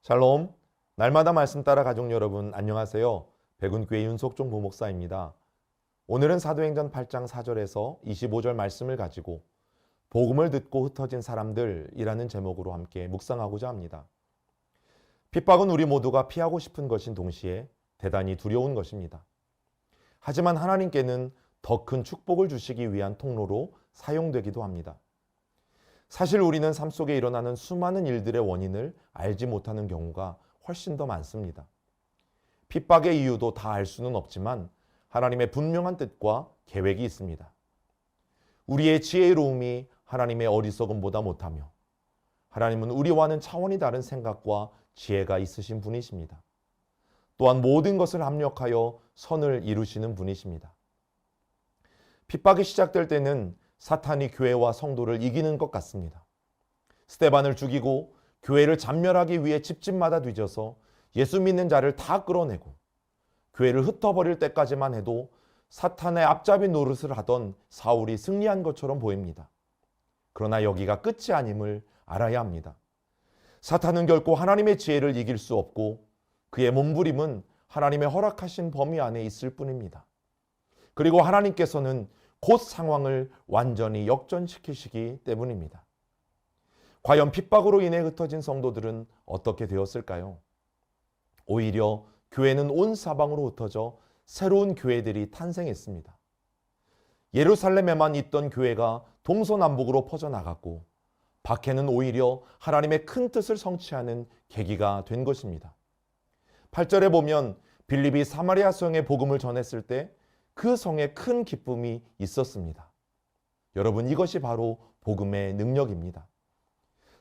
샬롬, 날마다 말씀 따라 가족 여러분 안녕하세요. 백운교회 윤석종 부목사입니다. 오늘은 사도행전 8장 4절에서 25절 말씀을 가지고 복음을 듣고 흩어진 사람들이라는 제목으로 함께 묵상하고자 합니다. 핍박은 우리 모두가 피하고 싶은 것인 동시에 대단히 두려운 것입니다. 하지만 하나님께는 더 큰 축복을 주시기 위한 통로로 사용되기도 합니다. 사실 우리는 삶 속에 일어나는 수많은 일들의 원인을 알지 못하는 경우가 훨씬 더 많습니다. 핍박의 이유도 다 알 수는 없지만 하나님의 분명한 뜻과 계획이 있습니다. 우리의 지혜로움이 하나님의 어리석음보다 못하며 하나님은 우리와는 차원이 다른 생각과 지혜가 있으신 분이십니다. 또한 모든 것을 합력하여 선을 이루시는 분이십니다. 핍박이 시작될 때는 사탄이 교회와 성도를 이기는 것 같습니다. 스데반을 죽이고 교회를 잔멸하기 위해 집집마다 뒤져서 예수 믿는 자를 다 끌어내고 교회를 흩어버릴 때까지만 해도 사탄의 앞잡이 노릇을 하던 사울이 승리한 것처럼 보입니다. 그러나 여기가 끝이 아님을 알아야 합니다. 사탄은 결코 하나님의 지혜를 이길 수 없고 그의 몸부림은 하나님의 허락하신 범위 안에 있을 뿐입니다. 그리고 하나님께서는 곧 상황을 완전히 역전시키시기 때문입니다. 과연 핍박으로 인해 흩어진 성도들은 어떻게 되었을까요? 오히려 교회는 온 사방으로 흩어져 새로운 교회들이 탄생했습니다. 예루살렘에만 있던 교회가 동서남북으로 퍼져나갔고 박해는 오히려 하나님의 큰 뜻을 성취하는 계기가 된 것입니다. 8절에 보면 빌립이 사마리아 성에 복음을 전했을 때 그 성에 큰 기쁨이 있었습니다. 여러분, 이것이 바로 복음의 능력입니다.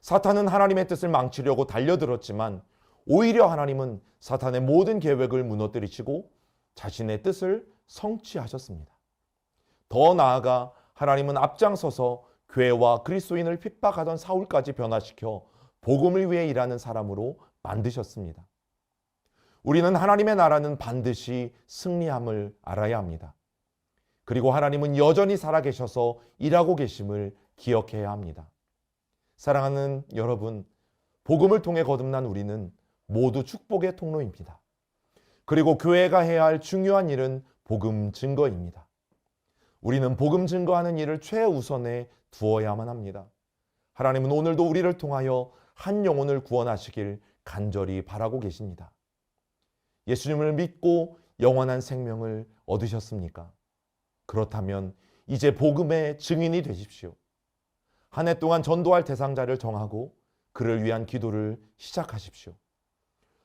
사탄은 하나님의 뜻을 망치려고 달려들었지만 오히려 하나님은 사탄의 모든 계획을 무너뜨리시고 자신의 뜻을 성취하셨습니다. 더 나아가 하나님은 앞장서서 교회와 그리스도인을 핍박하던 사울까지 변화시켜 복음을 위해 일하는 사람으로 만드셨습니다. 우리는 하나님의 나라는 반드시 승리함을 알아야 합니다. 그리고 하나님은 여전히 살아계셔서 일하고 계심을 기억해야 합니다. 사랑하는 여러분, 복음을 통해 거듭난 우리는 모두 축복의 통로입니다. 그리고 교회가 해야 할 중요한 일은 복음 증거입니다. 우리는 복음 증거하는 일을 최우선에 두어야만 합니다. 하나님은 오늘도 우리를 통하여 한 영혼을 구원하시길 간절히 바라고 계십니다. 예수님을 믿고 영원한 생명을 얻으셨습니까? 그렇다면 이제 복음의 증인이 되십시오. 한 해 동안 전도할 대상자를 정하고 그를 위한 기도를 시작하십시오.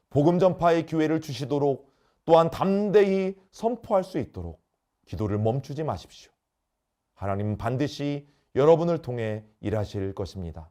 복음 전파의 기회를 주시도록 또한 담대히 선포할 수 있도록 기도를 멈추지 마십시오. 하나님은 반드시 여러분을 통해 일하실 것입니다.